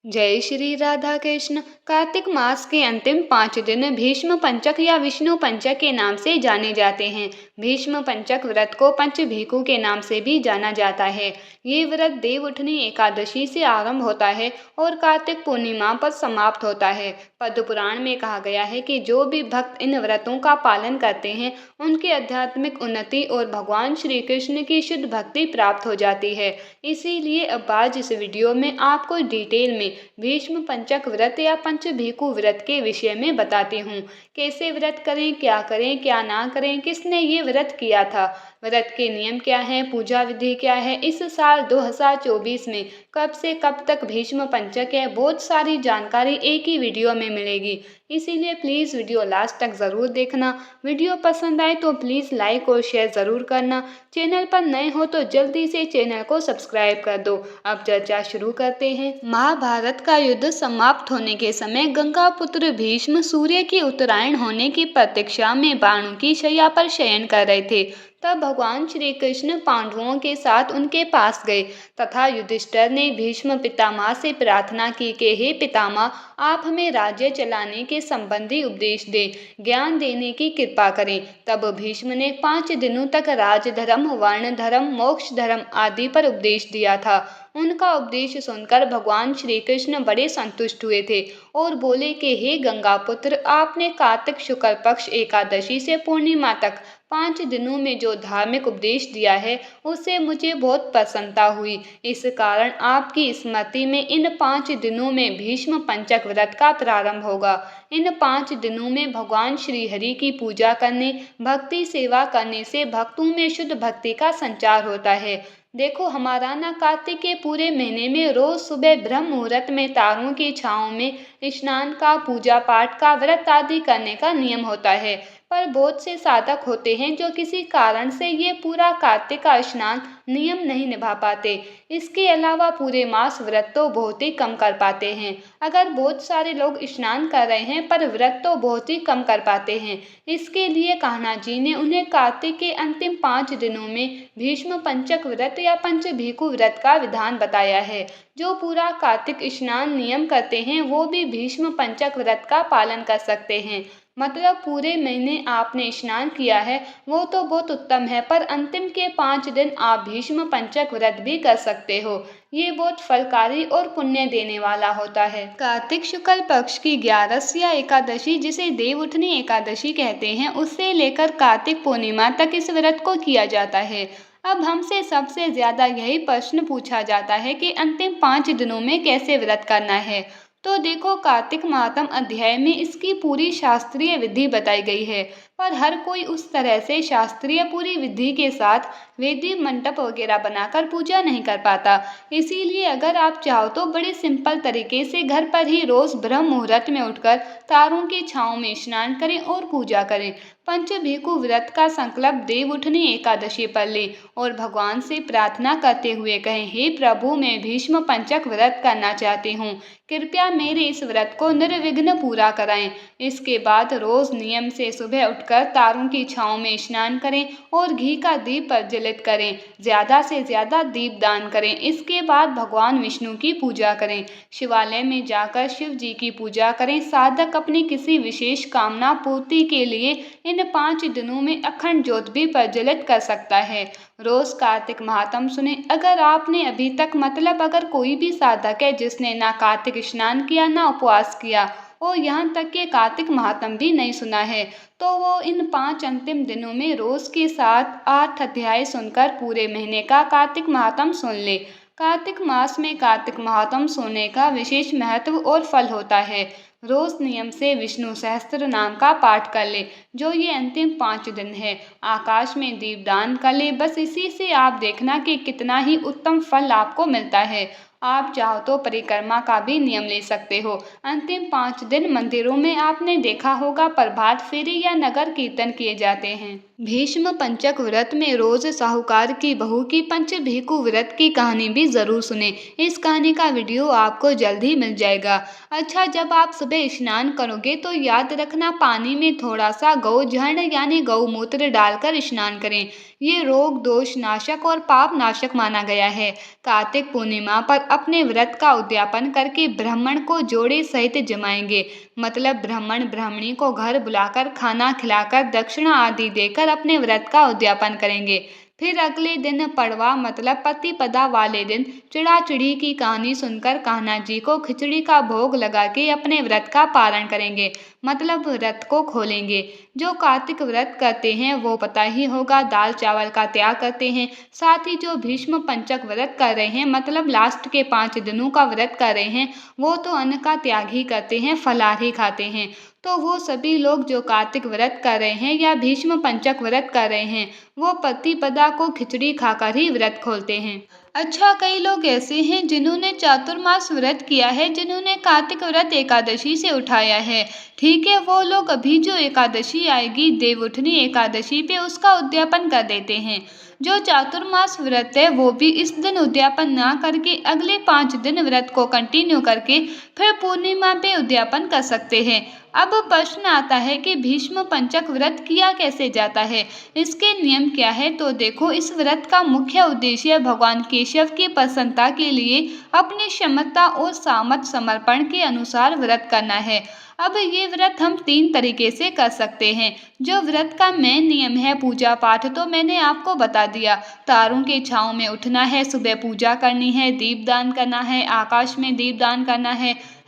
जय श्री राधा कृष्ण। कार्तिक मास के अंतिम 5 दिन भीष्म पंचक या विष्णु पंचक के नाम से जाने जाते हैं। भीष्म पंचक व्रत को पंचभीकु के नाम से भी जाना जाता है। ये व्रत देवउठनी एकादशी से आरंभ होता है और कार्तिक पूर्णिमा पर समाप्त होता है। पद्म पुराण में कहा गया है कि जो भी भक्त इन व्रतों का पालन करते हैं उनकी आध्यात्मिक उन्नति और भगवान श्री कृष्ण की शुद्ध भक्ति प्राप्त हो जाती है। इसीलिए अब आज इस वीडियो में आपको डिटेल में भीष्म पंचक व्रत या पंचभीकु व्रत के विषय में बताती हूँ। कैसे व्रत करें, क्या ना करें, किसने ये व्रत किया था, व्रत के नियम क्या हैं, पूजा विधि क्या है, इस साल 2024 में कब से कब तक भीष्म पंचक है, बहुत सारी जानकारी एक ही वीडियो में मिलेगी। इसीलिए प्लीज़ वीडियो लास्ट तक ज़रूर देखना। वीडियो पसंद आए तो प्लीज़ लाइक और शेयर ज़रूर करना। चैनल पर नए हो तो जल्दी से चैनल को सब्सक्राइब कर दो। अब चर्चा शुरू करते हैं। महाभारत का युद्ध समाप्त होने के समय गंगा पुत्र भीष्म सूर्य की उत्तरायण होने की प्रतीक्षा में बाणों की शैया पर शयन कर रहे थे। तब भगवान श्री कृष्ण पांडवों के साथ उनके पास गए तथा युधिष्ठिर ने भीष्म पितामह से प्रार्थना की कि हे पितामह, आप हमें राज्य चलाने के संबंधी उपदेश दें, ज्ञान देने की कृपा करें। तब भीष्म ने 5 दिनों तक राजधर्म, वर्ण धर्म, मोक्ष धर्म आदि पर उपदेश दिया था। उनका उपदेश सुनकर भगवान श्री कृष्ण बड़े संतुष्ट हुए थे और बोले कि हे गंगा पुत्र, आपने कार्तिक शुक्ल पक्ष एकादशी से पूर्णिमा तक 5 दिनों में जो धार्मिक उपदेश दिया है उससे मुझे बहुत प्रसन्नता हुई। इस कारण आपकी स्मृति में इन 5 दिनों में भीष्म पंचक व्रत का प्रारंभ होगा। इन 5 दिनों में भगवान श्री हरि की पूजा करने, भक्ति सेवा करने से भक्तों में शुद्ध भक्ति का संचार होता है। देखो, हमारा ना कार्तिक के पूरे महीने में रोज सुबह ब्रह्म मुहूर्त में तारों की छांव में स्नान का, पूजा पाठ का, व्रत आदि करने का नियम होता है। पर बहुत से साधक होते हैं जो किसी कारण से ये पूरा कार्तिक का स्नान नियम नहीं निभा पाते। इसके अलावा पूरे मास व्रत तो बहुत ही कम कर पाते हैं। अगर बहुत सारे लोग स्नान कर रहे हैं पर व्रत तो बहुत ही कम कर पाते हैं। इसके लिए कान्हा जी ने उन्हें कार्तिक के अंतिम 5 दिनों में भीष्म पंचक व्रत या पंचभीकु व्रत का विधान बताया है। जो पूरा कार्तिक स्नान नियम करते हैं वो भी भीष्म पंचक व्रत का पालन कर सकते हैं। मतलब पूरे महीने आपने स्नान किया है वो तो बहुत उत्तम है, पर अंतिम के 5 दिन आप भीष्म पंचक व्रत भी कर सकते हो। ये बहुत फलकारी और पुण्य देने वाला होता है। कार्तिक शुक्ल पक्ष की 11वीं या एकादशी, जिसे देवउठनी एकादशी कहते हैं, उससे लेकर कार्तिक पूर्णिमा तक इस व्रत को किया जाता है। अब हमसे सबसे ज्यादा यही प्रश्न पूछा जाता है कि अंतिम 5 दिनों में कैसे व्रत करना है। तो देखो, कार्तिक मातम अध्याय में इसकी पूरी शास्त्रीय विधि बताई गई है, पर हर कोई उस तरह से शास्त्रीय पूरी विधि के साथ वेदी मंडप वगैरह बनाकर पूजा नहीं कर पाता। इसीलिए अगर आप चाहो तो बड़े सिंपल तरीके से घर पर ही रोज ब्रह्म मुहूर्त में उठकर तारों की छांव में स्नान करें और पूजा करें। पंचभीकु व्रत का संकल्प देवउठनी एकादशी पर ले और भगवान से प्रार्थना करते हुए कहें, हे प्रभु, मैं भीष्म पंचक व्रत करना चाहती हूँ, कृपया मेरे इस व्रत को निर्विघ्न पूरा कराएं। इसके बाद रोज नियम से सुबह उठकर तारों की छांव में स्नान करें और घी का दीप प्रज्वलित करें। ज्यादा से ज्यादा दीप दान करें। इसके बाद भगवान विष्णु की पूजा करें। शिवालय में जाकर शिव जी की पूजा करें। साधक अपनी किसी विशेष कामना पूर्ति के लिए इन 5 दिनों में अखंड ज्योत भी प्रज्वलित कर सकता है। रोज कार्तिक महात्म सुने। अगर आपने अभी तक, मतलब अगर कोई भी साधक है जिसने ना कार्तिक स्नान किया ना उपवास किया और यहाँ तक कि कार्तिक महात्म भी नहीं सुना है, तो वो इन 5 अंतिम दिनों में रोज के साथ 8 अध्याय सुनकर पूरे महीने का कार्तिक महात्म सुन ले। कार्तिक मास में कार्तिक महात्म सुनने का विशेष महत्व और फल होता है। रोज नियम से विष्णु सहस्त्र नाम का पाठ कर ले, जो ये अंतिम 5 दिन है। आकाश में दीपदान कर ले। बस इसी से आप देखना कि कितना ही उत्तम फल आपको मिलता है। आप चाहो तो परिक्रमा का भी नियम ले सकते हो। अंतिम 5 दिन मंदिरों में आपने देखा होगा प्रभात फेरी या नगर कीर्तन किए जाते हैं। भीष्म पंचक व्रत में रोज साहूकार की बहू की पंचभीकु व्रत की कहानी भी जरूर सुने। इस कहानी का वीडियो आपको जल्द ही मिल जाएगा। अच्छा, जब आप सुबह स्नान करोगे तो याद रखना पानी में थोड़ा सा गौजर्ण यानी गौमूत्र डालकर स्नान करें। ये रोग दोष नाशक और पाप नाशक माना गया है। कार्तिक पूर्णिमा पर अपने व्रत का उद्यापन करके ब्राह्मण को जोड़े सहित जमाएंगे। मतलब ब्राह्मण ब्राह्मणी को घर बुलाकर खाना खिलाकर दक्षिणा आदि देकर अपने व्रत का उद्यापन करेंगे। फिर अगले दिन पड़वा मतलब प्रतिपदा वाले दिन चिड़ा चिड़ी की कहानी सुनकर कान्हा जी को खिचड़ी का भोग लगा के अपने व्रत का पारण करेंगे, मतलब व्रत को खोलेंगे। जो कार्तिक व्रत करते हैं वो पता ही होगा, दाल चावल का त्याग करते हैं। साथ ही जो भीष्म पंचक व्रत कर रहे हैं, मतलब लास्ट के 5 दिनों का व्रत कर रहे हैं, वो तो अन्न का त्याग ही करते हैं, फलाहार ही खाते हैं। तो वो सभी लोग जो कार्तिक व्रत कर रहे हैं या भीष्म पंचक व्रत कर रहे हैं, वो प्रतिपदा को खिचड़ी खाकर ही व्रत खोलते हैं। अच्छा, कई लोग ऐसे हैं जिन्होंने चातुर्मास व्रत किया है, जिन्होंने कार्तिक व्रत एकादशी से उठाया है। ठीक है, वो लोग अभी जो एकादशी आएगी देवउठनी एकादशी पे उसका उद्यापन कर देते हैं। जो चातुर्मास व्रत है वो भी इस दिन उद्यापन ना करके अगले 5 दिन व्रत को कंटिन्यू करके फिर पूर्णिमा पे उद्यापन कर सकते हैं। अब प्रश्न आता है कि भीष्म पंचक व्रत किया कैसे जाता है, इसके नियम क्या है। तो देखो, इस व्रत का मुख्य उद्देश्य भगवान केशव की प्रसन्नता के लिए अपनी क्षमता और सामर्थ्य समर्पण के अनुसार व्रत करना है। अब ये व्रत हम 3 तरीके से कर सकते हैं। जो व्रत का मेन नियम है पूजा पाठ, तो मैंने आपको बता दिया। तारों के छांव में उठना है, सुबह पूजा करनी है, दीपदान करना है, आकाश में दीपदान करना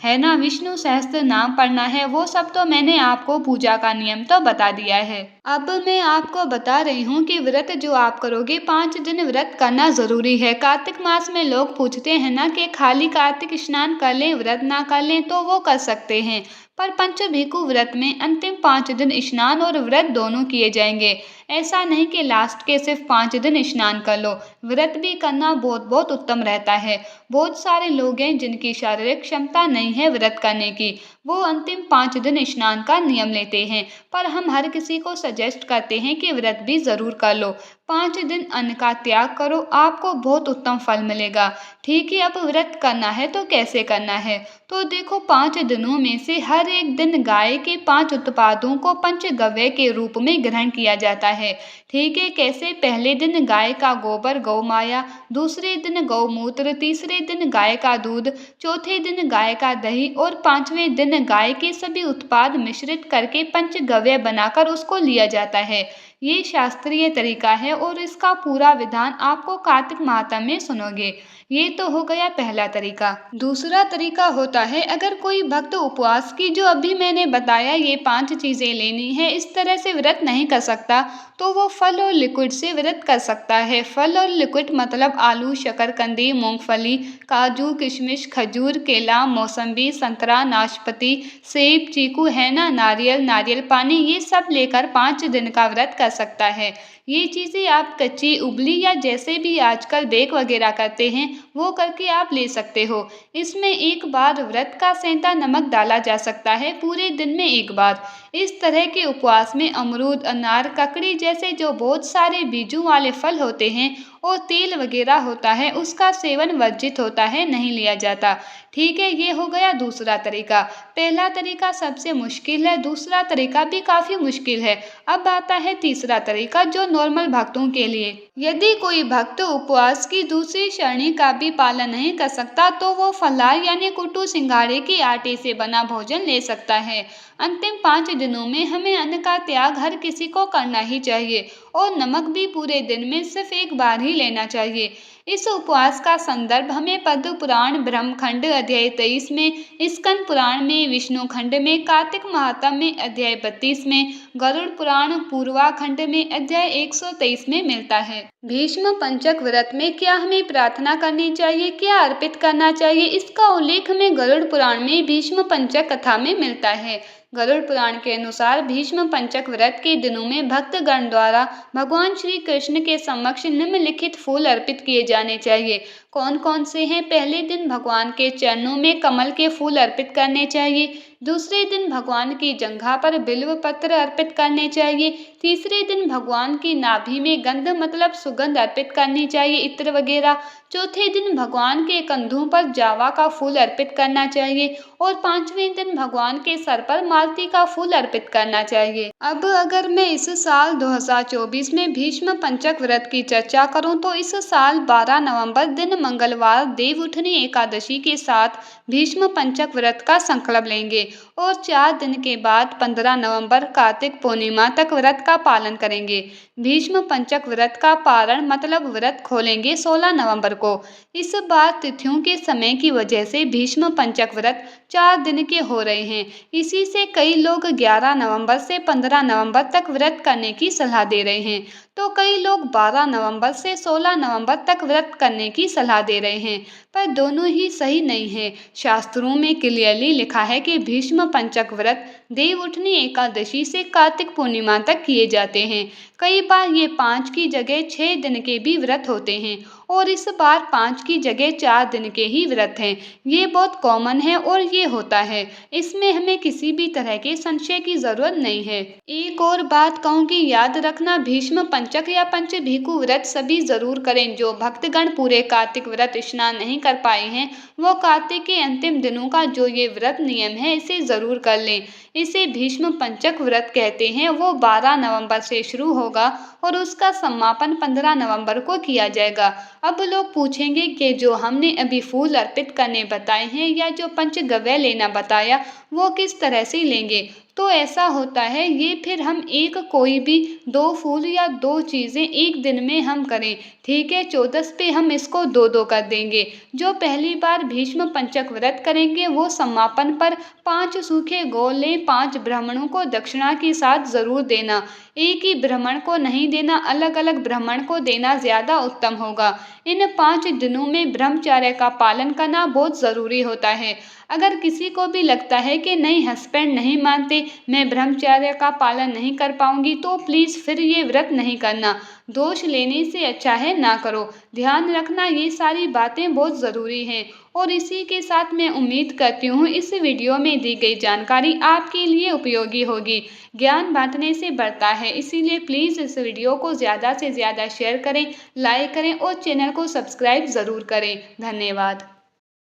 है ना, विष्णु सहस्त्र नाम पढ़ना है, वो सब तो मैंने आपको पूजा का नियम तो बता दिया है। अब मैं आपको बता रही हूँ कि व्रत जो आप करोगे 5 दिन व्रत करना जरूरी है। कार्तिक मास में लोग पूछते हैं ना कि खाली कार्तिक स्नान कर लें व्रत ना कर लें, तो वो कर सकते हैं, पर पंचभीकु व्रत में अंतिम 5 दिन स्नान और व्रत दोनों किए जाएंगे। ऐसा नहीं कि लास्ट के सिर्फ 5 दिन स्नान कर लो, व्रत भी करना बहुत बहुत उत्तम रहता है। बहुत सारे लोग हैं जिनकी शारीरिक क्षमता नहीं है व्रत करने की, वो अंतिम 5 दिन स्नान का नियम लेते हैं, पर हम हर किसी को सजेस्ट करते हैं कि व्रत भी जरूर कर लो। 5 दिन अन्न का त्याग करो, आपको बहुत उत्तम फल मिलेगा। ठीक है, अब व्रत करना है तो कैसे करना है। तो देखो, 5 दिनों में से हर एक दिन गाय के 5 उत्पादों को पंचगव्य के रूप में ग्रहण किया जाता है। ठीक है, कैसे। पहले दिन गाय का गोबर गौमाया, दूसरे दिन गौमूत्र, तीसरे दिन गाय का दूध, चौथे दिन गाय का दही और 5वें दिन गाय के सभी उत्पाद मिश्रित करके पंचगव्य बनाकर उसको लिया जाता है। ये शास्त्रीय तरीका है और इसका पूरा विधान आपको कार्तिक माह में सुनोगे। ये तो हो गया पहला तरीका। दूसरा तरीका होता है, अगर कोई भक्त उपवास की जो अभी मैंने बताया ये 5 चीजें लेनी है, इस तरह से व्रत नहीं कर सकता, तो वो फल और लिक्विड से व्रत कर सकता है। फल और लिक्विड मतलब आलू, शकरकंदी, मूंगफली, काजू, किशमिश, खजूर, केला, मौसम्बी, संतरा, नाशपाती, सेब, चीकू है ना, नारियल, नारियल पानी, ये सब लेकर 5 दिन का व्रत कर सकता है। ये चीज़ें आप कच्ची, उबली या जैसे भी आजकल बेक वगैरह करते हैं वो करके आप ले सकते हो। इसमें एक बार व्रत का सेंधा नमक डाला जा सकता है, पूरे दिन में एक बार। इस तरह के उपवास में अमरूद, अनार, ककड़ी जैसे जो बहुत सारे बीजों वाले फल होते हैं और तेल वगैरह होता है, उसका सेवन वर्जित होता है, नहीं लिया जाता। ठीक है, ये हो गया दूसरा तरीका। पहला तरीका सबसे मुश्किल है, दूसरा तरीका भी काफी मुश्किल है। अब आता है तीसरा तरीका जो नॉर्मल भक्तों के लिए। यदि कोई भक्त उपवास की दूसरी श्रेणी का भी पालन नहीं कर सकता, तो वो फलाहार यानी कुट्टू सिंघाड़े के आटे से बना भोजन ले सकता है। अंतिम 5 दिनों में हमें अन्न का त्याग हर किसी को करना ही चाहिए और नमक भी पूरे दिन में सिर्फ एक बार ही लेना चाहिए। इस उपवास का संदर्भ हमें पद्म पुराण ब्रह्मखंड अध्याय 23 में, स्कंद पुराण में, विष्णु खंड में, कार्तिक महात्म में अध्याय 32 में, गरुड़ पुराण पूर्वाखंड में अध्याय 123 में मिलता है। भीष्म पंचक व्रत में क्या हमें प्रार्थना करनी चाहिए, क्या अर्पित करना चाहिए, इसका उल्लेख हमें गरुड़ पुराण में भीष्म पंचक कथा में मिलता है। गरुड़ पुराण के अनुसार भीष्म पंचक व्रत के दिनों में भक्तगण द्वारा भगवान श्री कृष्ण के समक्ष निम्नलिखित फूल अर्पित किए जाने चाहिए। कौन कौन से हैं। पहले दिन भगवान के चरणों में कमल के फूल अर्पित करने चाहिए। दूसरे दिन भगवान की जंघा पर बिल्व पत्र अर्पित करने चाहिए। तीसरे दिन भगवान की नाभि में गंध मतलब सुगंध अर्पित करनी चाहिए, इत्र वगैरह। चौथे दिन भगवान के कंधों पर जावा का फूल अर्पित करना चाहिए और पांचवें दिन भगवान के सर पर मालती का फूल अर्पित करना चाहिए। अब अगर मैं इस साल 2024 में भीष्म पंचक व्रत की चर्चा करूं तो इस साल 12 नवंबर दिन मंगलवार देव उठनी एकादशी के साथ भीष्म पंचक व्रत का संकल्प लेंगे और 4 दिन के बाद 15 नवंबर कार्तिक पूर्णिमा तक व्रत का पालन करेंगे। भीष्म पंचक व्रत का पारण मतलब व्रत खोलेंगे 16 नवंबर को। इस बार तिथियों के समय की वजह से भीष्म पंचक व्रत 4 दिन के हो रहे हैं। इसी से कई लोग 11 नवंबर से 15 नवंबर तक व्रत करने की सलाह दे रहे हैं, तो कई लोग 12 नवंबर से 16 नवंबर तक व्रत करने की सलाह दे रहे हैं, पर दोनों ही सही नहीं है। शास्त्रों में क्लियरली लिखा है कि भीष्म पंचक व्रत देव उठनी एकादशी से कार्तिक पूर्णिमा तक किए जाते हैं। कई बार ये 5 की जगह 6 दिन के भी व्रत होते हैं और इस बार 5 की जगह 4 दिन के ही व्रत हैं। ये बहुत कॉमन है और ये होता है, इसमें हमें किसी भी तरह के संशय की जरूरत नहीं है। एक और बात कहूँ कि याद रखना, भीष्म पंचक या पंच भीखु व्रत सभी जरूर करें। जो भक्तगण पूरे कार्तिक व्रत स्नान नहीं कर पाए हैं वो कार्तिक के अंतिम दिनों का जो ये व्रत नियम है इसे जरूर कर लें। इसे भीष्म पंचक व्रत कहते हैं। वो 12 नवंबर से शुरू होगा और उसका समापन 15 नवंबर को किया जाएगा। अब लोग पूछेंगे कि जो हमने अभी फूल अर्पित करने बताए हैं या जो पंचगव्य लेना बताया वो किस तरह से लेंगे, तो ऐसा होता है ये फिर हम एक कोई भी 2 फूल या 2 चीज़ें एक दिन में हम करें, ठीक है। 14 पे हम इसको 2-2 कर देंगे। जो पहली बार भीष्म पंचक व्रत करेंगे वो समापन पर 5 सूखे गोल लें। 5 ब्राह्मणों को दक्षिणा के साथ जरूर देना। एक ही ब्राह्मण को नहीं देना, अलग अलग ब्राह्मण को देना ज़्यादा उत्तम होगा। इन 5 दिनों में ब्रह्मचर्य का पालन करना बहुत ज़रूरी होता है। अगर किसी को भी लगता है कि नहीं हस्बैंड नहीं मानते, मैं ब्रह्मचर्य का पालन नहीं कर पाऊंगी, तो प्लीज़ फिर ये व्रत नहीं करना। दोष लेने से अच्छा है ना करो। ध्यान रखना ये सारी बातें बहुत ज़रूरी हैं। और इसी के साथ मैं उम्मीद करती हूँ इस वीडियो में दी गई जानकारी आपके लिए उपयोगी होगी। ज्ञान बांटने से बढ़ता है, इसीलिए प्लीज़ इस वीडियो को ज़्यादा से ज़्यादा शेयर करें, लाइक करें और चैनल को सब्सक्राइब ज़रूर करें। धन्यवाद।